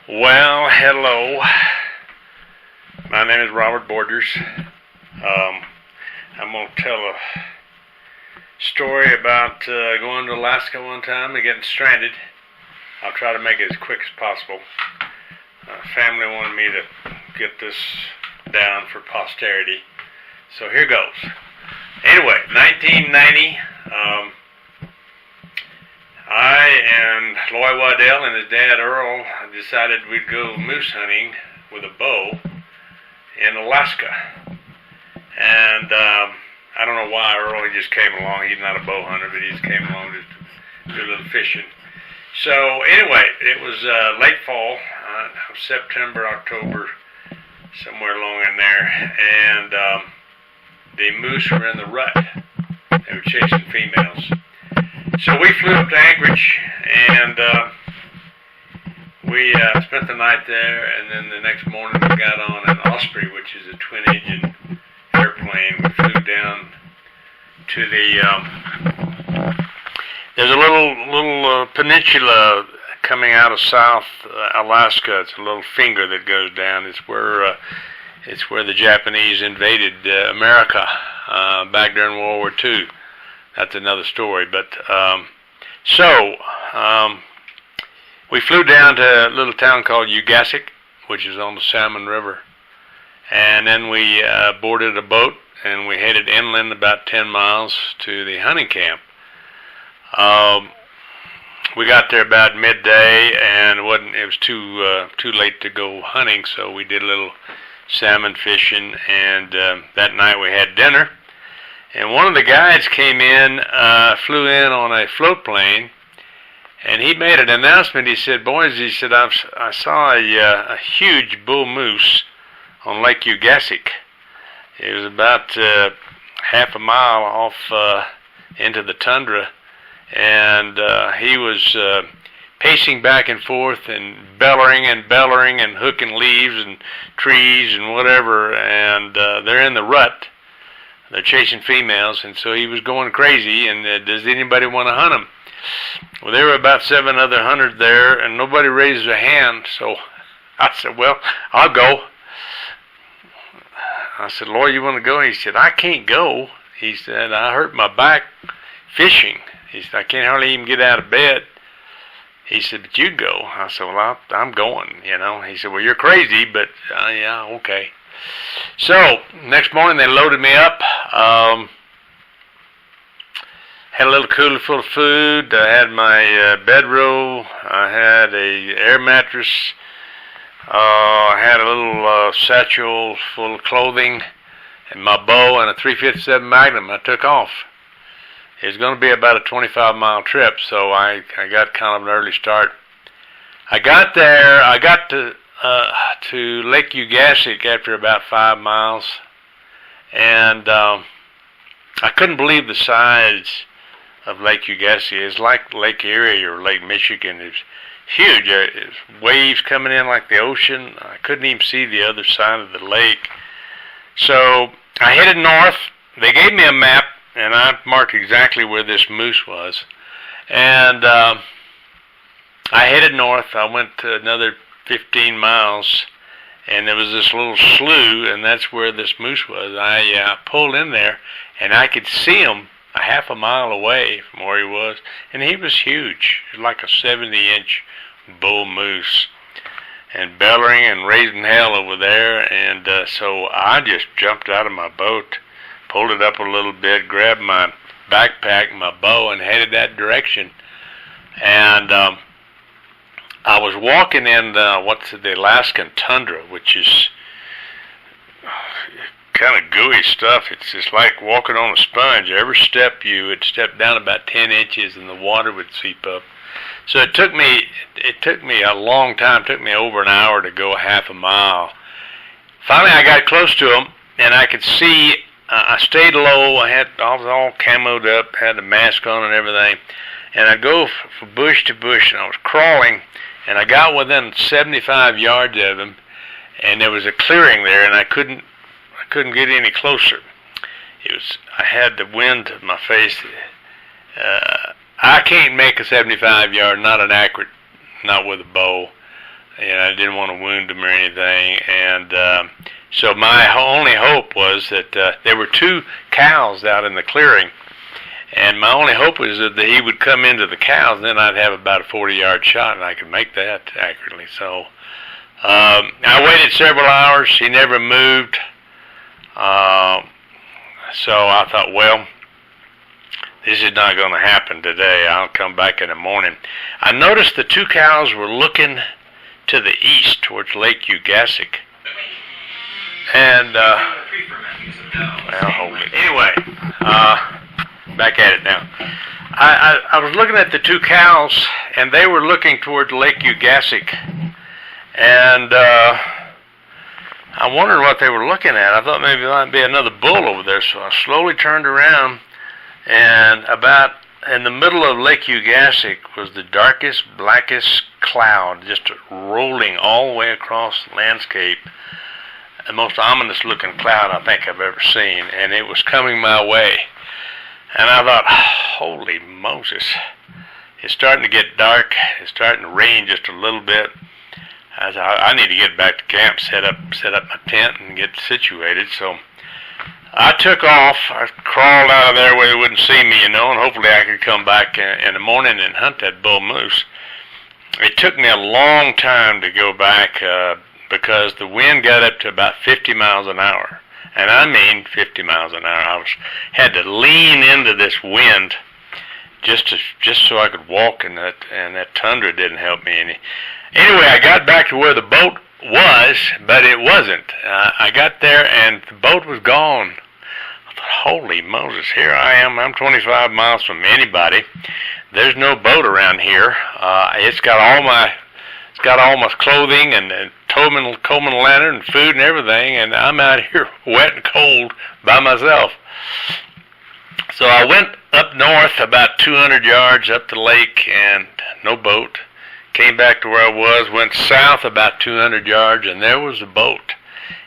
Well, hello. My name is Robert Borgers. I'm going to tell a story about going to Alaska one time and getting stranded. I'll try to make it as quick as possible. Family wanted me to get this down for posterity. So here goes. Anyway, 1990, I and Loy Waddell and his dad Earl decided we'd go moose hunting with a bow in Alaska. And I don't know why Earl, he just came along. He's not a bow hunter, but he just came along to do a little fishing. So anyway, it was late fall, September, October, somewhere along in there, and the moose were in the rut. They were chasing females. So we flew up to Anchorage, and we spent the night there, and then the next morning we got on an Osprey, which is a twin-engine airplane. We flew down to there's a little peninsula coming out of South Alaska. It's a little finger that goes down. It's where the Japanese invaded America back during World War II. That's another story. But we flew down to a little town called Ugasik, which is on the Salmon River, and then we boarded a boat and we headed inland about 10 miles to the hunting camp. We got there about midday, and it was too late to go hunting, so we did a little salmon fishing, and that night we had dinner. And one of the guides came in, flew in on a float plane, and he made an announcement. He said, "Boys," he said, I saw a huge bull moose on Lake Ugasik. It was about half a mile off into the tundra, and he was pacing back and forth and bellowing and hooking leaves and trees and whatever, and they're in the rut. They're chasing females, and so he was going crazy, and does anybody want to hunt him? Well, there were about 7 other hunters there, and nobody raised a hand, so I said, "Well, I'll go." I said, "Lloyd, you want to go?" He said, "I can't go." He said, "I hurt my back fishing." He said, "I can't hardly even get out of bed." He said, "But you go." I said, "Well, I'm going, you know." He said, "Well, you're crazy, but yeah, okay." So next morning they loaded me up. Had a little cooler full of food. I had my bedroll. I had a air mattress. I had a little satchel full of clothing, and my bow and a .357 Magnum. I took off. It was going to be about a 25-mile trip, so I got kind of an early start. I got there. I got to Lake Ugasik after about 5 miles, and I couldn't believe the size of Lake Ugasik. It's like Lake Erie or Lake Michigan. It's huge. There's waves coming in like the ocean. I couldn't even see the other side of the lake. So I headed north. They gave me a map, and I marked exactly where this moose was. And I headed north. I went to another 15 miles, and there was this little slough, and that's where this moose was. I pulled in there, and I could see him a half a mile away from where he was, and he was huge. He was like a 70-inch bull moose, and bellowing and raising hell over there. And so I just jumped out of my boat, pulled it up a little bit, grabbed my backpack, my bow, and headed that direction. And I was walking in the Alaskan Tundra, which is kind of gooey stuff. It's just like walking on a sponge. Every step you would step down about 10 inches, and the water would seep up. So it took me a long time. It took me over an hour to go half a mile. Finally, I got close to him, and I could see. I stayed low. I was all camoed up, had the mask on and everything, and I'd go from bush to bush, and I was crawling, and I got within 75 yards of him, and there was a clearing there, and I couldn't get any closer. I had the wind to my face. I can't make a 75 yard, not with a bow. I didn't want to wound him or anything. And so my only hope was that there were 2 cows out in the clearing, and my only hope was that he would come into the cows, and then I'd have about a 40-yard shot, and I could make that accurately. So I waited several hours. He never moved. So I thought, well, this is not going to happen today. I'll come back in the morning. I noticed the 2 cows were looking to the east towards Lake Ugasic. And, well, hold it. Anyway, back at it now. I was looking at the 2 cows, and they were looking towards Lake Ugasic. And I wondered what they were looking at. I thought maybe there might be another bull over there, so I slowly turned around, and about in the middle of Lake Ugasic was the darkest, blackest cloud, just rolling all the way across the landscape. The most ominous-looking cloud I think I've ever seen, and it was coming my way. And I thought, holy Moses, it's starting to get dark. It's starting to rain just a little bit. I thought, I need to get back to camp, set up my tent, and get situated. So I took off. I crawled out of there where they wouldn't see me, and hopefully I could come back in the morning and hunt that bull moose. It took me a long time to go back because the wind got up to about 50 miles an hour. And I mean 50 miles an hour. I had to lean into this wind just so I could walk, and that tundra didn't help me any. Anyway, I got back to where the boat was, but it wasn't. I got there, and the boat was gone. I thought, holy Moses, here I am. I'm 25 miles from anybody. There's no boat around here. It's got all my clothing and Coleman lantern and food and everything, and I'm out here wet and cold by myself. So I went up north about 200 yards up the lake, and no boat. Came back to where I was, went south about 200 yards, and there was a boat.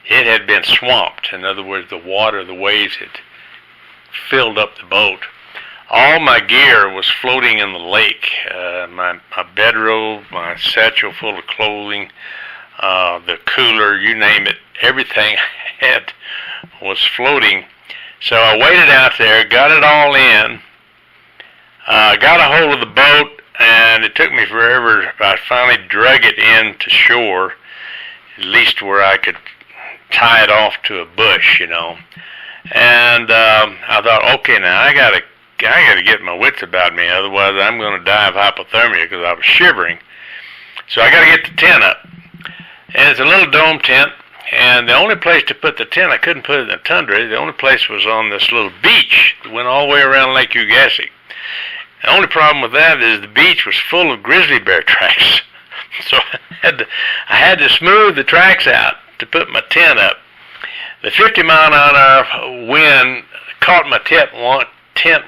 It had been swamped. In other words, the waves had filled up the boat. All my gear was floating in the lake. My bedrobe, my satchel full of clothing, the cooler, you name it, everything I had was floating. So I waited out there, got it all in, got a hold of the boat, and it took me forever. I finally drug it in to shore, at least where I could tie it off to a bush, And I thought, okay, now I gotta get my wits about me, otherwise I'm going to die of hypothermia because I was shivering. So I got to get the tent up, and it's a little dome tent. And the only place to put the tent, I couldn't put it in the tundra. The only place was on this little beach that went all the way around Lake Ugasic. The only problem with that is the beach was full of grizzly bear tracks. So I had to smooth the tracks out to put my tent up. The 50-mile-an-hour wind caught my tent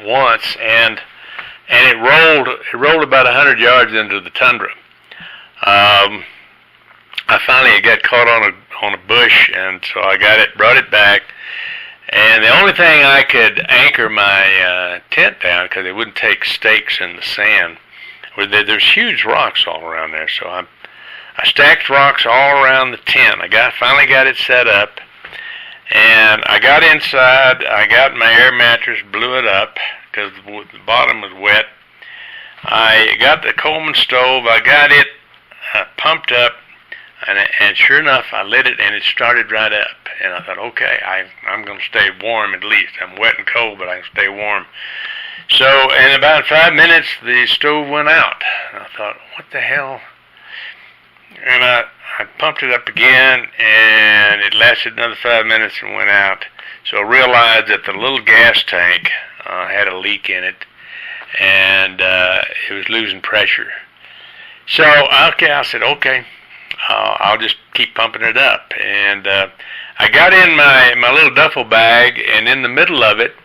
once, and it rolled about 100 yards into the tundra. I finally got caught on a bush, and so I brought it back. And the only thing I could anchor my tent down, because it wouldn't take stakes in the sand, was that there's huge rocks all around there. So I stacked rocks all around the tent. I finally got it set up, and I got inside. I got my air mattress, blew it up because the bottom was wet. I got the Coleman stove. I got it pumped up. And sure enough, I lit it, and it started right up. And I thought, okay, I'm going to stay warm at least. I'm wet and cold, but I can stay warm. So in about 5 minutes, the stove went out. And I thought, what the hell? And I pumped it up again, and it lasted another 5 minutes and went out. So I realized that the little gas tank had a leak in it, and it was losing pressure. So I said, okay. I'll just keep pumping it up. And I got in my little duffel bag, and in the middle of it,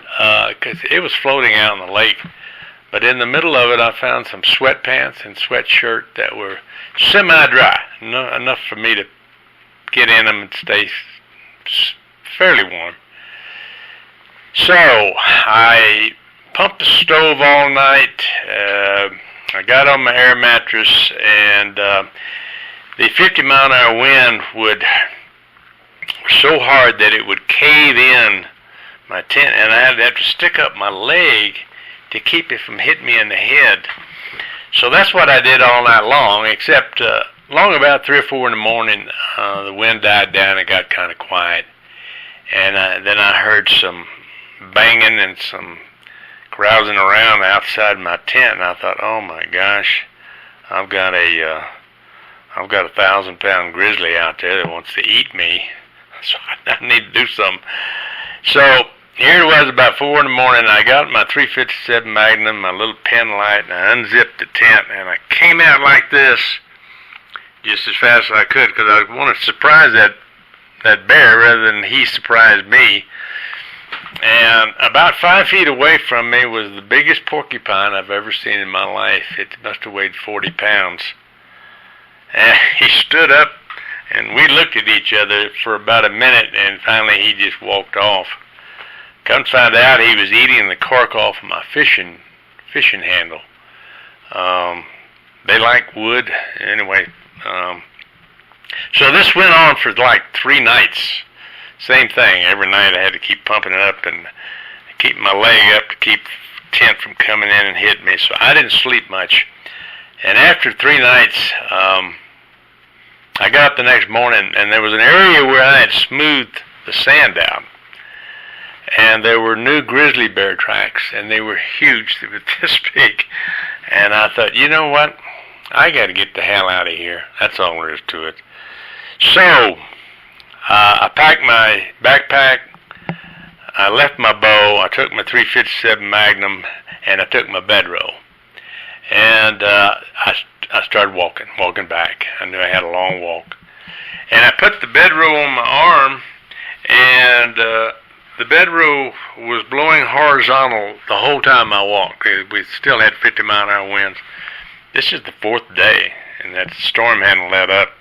because it was floating out in the lake, but in the middle of it I found some sweatpants and sweatshirt that were semi-dry, enough for me to get in them and stay fairly warm. So I pumped the stove all night. I got on my air mattress, and the 50-mile-an-hour wind would so hard that it would cave in my tent, and I'd have to stick up my leg to keep it from hitting me in the head. So that's what I did all night long, except long about 3 or 4 in the morning, the wind died down and got kind of quiet. And then I heard some banging and some grousing around outside my tent, and I thought, oh my gosh, I've got a 1,000-pound grizzly out there that wants to eat me, so I need to do something. So here it was about 4 in the morning, and I got my .357 Magnum, my little pen light, and I unzipped the tent, and I came out like this just as fast as I could, because I wanted to surprise that bear rather than he surprised me. And about 5 feet away from me was the biggest porcupine I've ever seen in my life. It must have weighed 40 pounds. And he stood up, and we looked at each other for about a minute, and finally he just walked off. Come to find out, he was eating the cork off of my fishing handle. They like wood. Anyway, so this went on for like 3 nights. Same thing. Every night I had to keep pumping it up and keep my leg up to keep the tent from coming in and hitting me. So I didn't sleep much. And after 3 nights, I got up the next morning, and there was an area where I had smoothed the sand out. And there were new grizzly bear tracks, and they were huge. They were this big. And I thought, you know what? I got to get the hell out of here. That's all there is to it. So I packed my backpack, I left my bow, I took my .357 Magnum, and I took my bedroll. And I started walking back. I knew I had a long walk. And I put the bedroll on my arm, and the bedroll was blowing horizontal the whole time I walked. We still had 50-mile-an-hour winds. This is the 4th day, and that storm hadn't let up.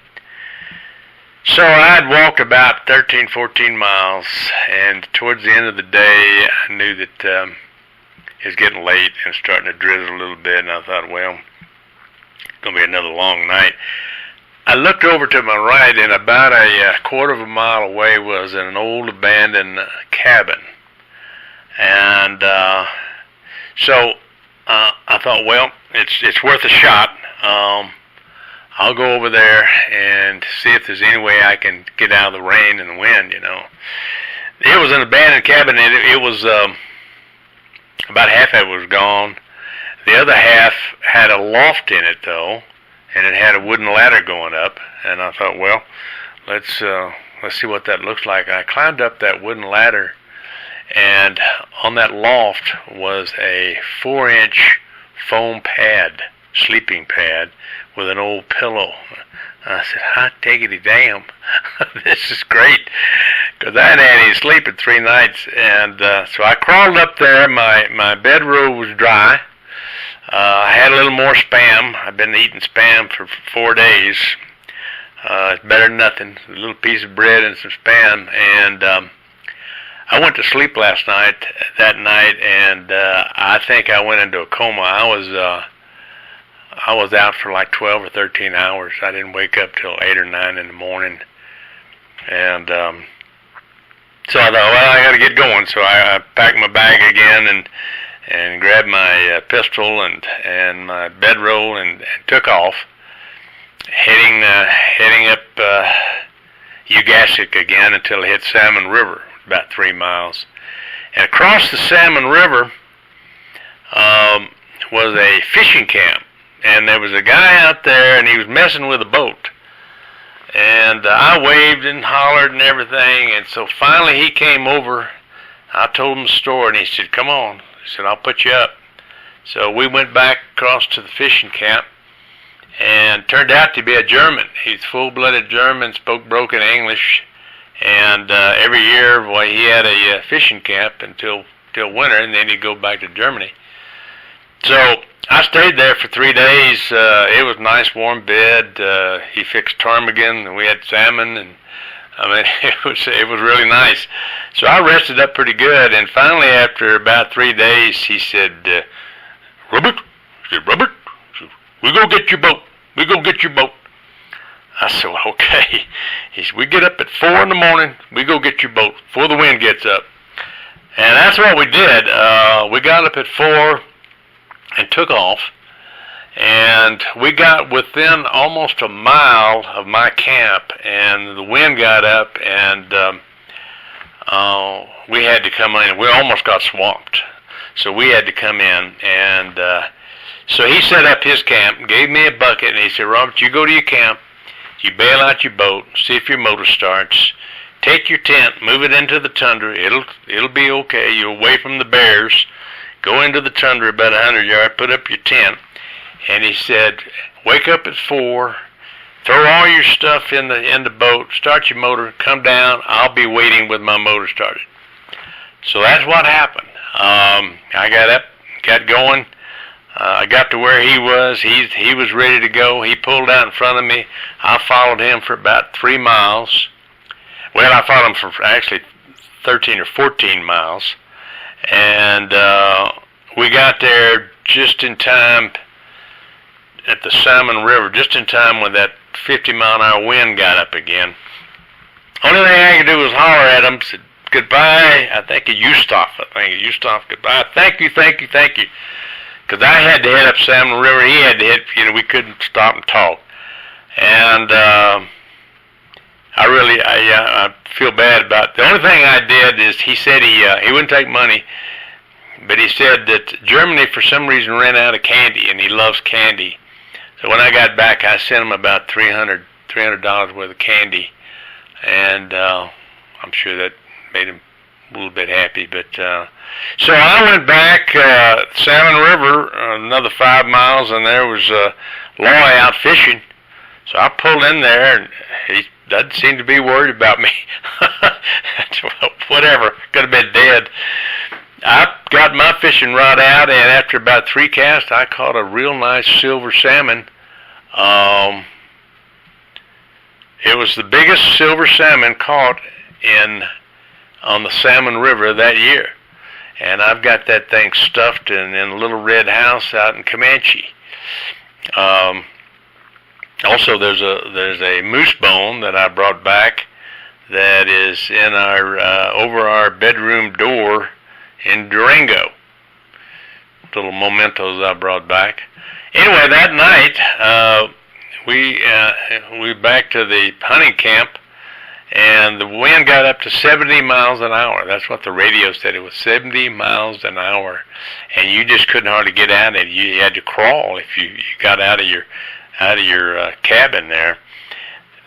So I'd walked about 13, 14 miles, and towards the end of the day, I knew that it was getting late and starting to drizzle a little bit, and I thought, well, it's going to be another long night. I looked over to my right, and about a quarter of a mile away was an old abandoned cabin. And so I thought, well, it's worth a shot. I'll go over there and see if there's any way I can get out of the rain and the wind, you know. It was an abandoned cabin, and it was, about half of it was gone. The other half had a loft in it, though, and it had a wooden ladder going up. And I thought, well, let's see what that looks like. I climbed up that wooden ladder, and on that loft was a 4-inch foam pad, sleeping pad, with an old pillow. I said, hot diggity damn, this is great, because I hadn't had any sleep in 3 nights. And so I crawled up there. My bedroll was dry. I had a little more Spam. I've been eating Spam for 4 days. It's better than nothing. A little piece of bread and some Spam. And I went to sleep that night, and I think I went into a coma. I was out for like 12 or 13 hours. I didn't wake up till 8 or 9 in the morning. And so I thought, well, I got to get going. So I packed my bag again and grabbed my pistol and my bedroll and took off, heading up Ugasik again until I hit Salmon River, about 3 miles. And across the Salmon River was a fishing camp. And there was a guy out there, and he was messing with a boat. And I waved and hollered and everything, and so finally he came over. I told him the story, and he said, come on. He said, I'll put you up. So we went back across to the fishing camp, and turned out to be a German. He's full-blooded German, spoke broken English, and every year, boy, he had a fishing camp until winter, and then he'd go back to Germany. So I stayed there for 3 days. It was a nice warm bed. He fixed ptarmigan, and we had salmon, and I mean, it was really nice. So I rested up pretty good, and finally, after about 3 days, he said, Robert, we go get your boat. We go get your boat. I said, well, okay. He said, we get up at 4 in the morning. We go get your boat before the wind gets up. And that's what we did. We got up at 4 and took off. And we got within almost a mile of my camp, and the wind got up, and we had to come in. We almost got swamped, so we had to come in. And so he set up his camp, gave me a bucket, and he said, Robert, you go to your camp, you bail out your boat, see if your motor starts, take your tent, move it into the tundra, it'll be okay. You're away from the bears. Go into the tundra about 100 yards, put up your tent. And he said, wake up at 4, throw all your stuff in the boat, start your motor, come down, I'll be waiting with my motor started. So that's what happened. I got up, got going. I got to where he was. He was ready to go. He pulled out in front of me. I followed him for about 3 miles. Well, I followed him for actually 13 or 14 miles. And we got there just in time at the Salmon River, just in time when that 50-mile-an-hour wind got up again. Only thing I could do was holler at him, said, goodbye. I think you stop. Goodbye. Thank you. Because I had to head up Salmon River. He had to hit, we couldn't stop and talk. And I feel bad about it. The only thing I did is he said he wouldn't take money, but he said that Germany for some reason ran out of candy, and he loves candy. So when I got back, I sent him about $300 worth of candy, and I'm sure that made him a little bit happy. But so I went back Salmon River another 5 miles, and there was Loy out fishing. So I pulled in there, and he doesn't seem to be worried about me. Whatever, could have been dead. I got my fishing rod out, and after about 3 casts, I caught a real nice silver salmon. It was the biggest silver salmon caught on the Salmon River that year. And I've got that thing stuffed in a little red house out in Comanche. Also, there's a moose bone that I brought back that is in over our bedroom door in Durango. Little mementos I brought back. Anyway, that night we back to the hunting camp, and the wind got up to 70 miles an hour. That's what the radio said. It was 70 miles an hour, and you just couldn't hardly get out of it. You had to crawl if you got out of your cabin there.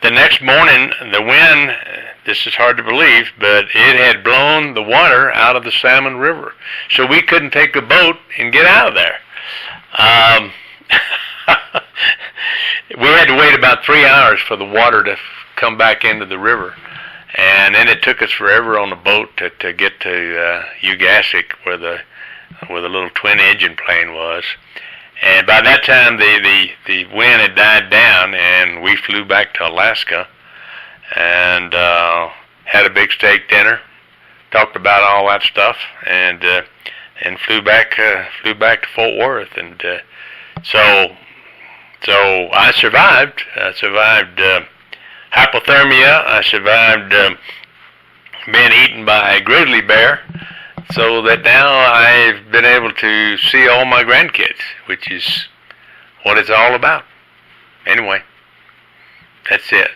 The next morning, the wind, this is hard to believe, but it had blown the water out of the Salmon River. So we couldn't take the boat and get out of there. We had to wait about 3 hours for the water to come back into the river. And then it took us forever on the boat to get to Ugasik, where the little twin-engine plane was. And by that time, the wind had died down, and we flew back to Alaska and had a big steak dinner, talked about all that stuff, and flew back to Fort Worth. And so I survived. I survived hypothermia. I survived being eaten by a grizzly bear. So that now I've been able to see all my grandkids, which is what it's all about. Anyway, that's it.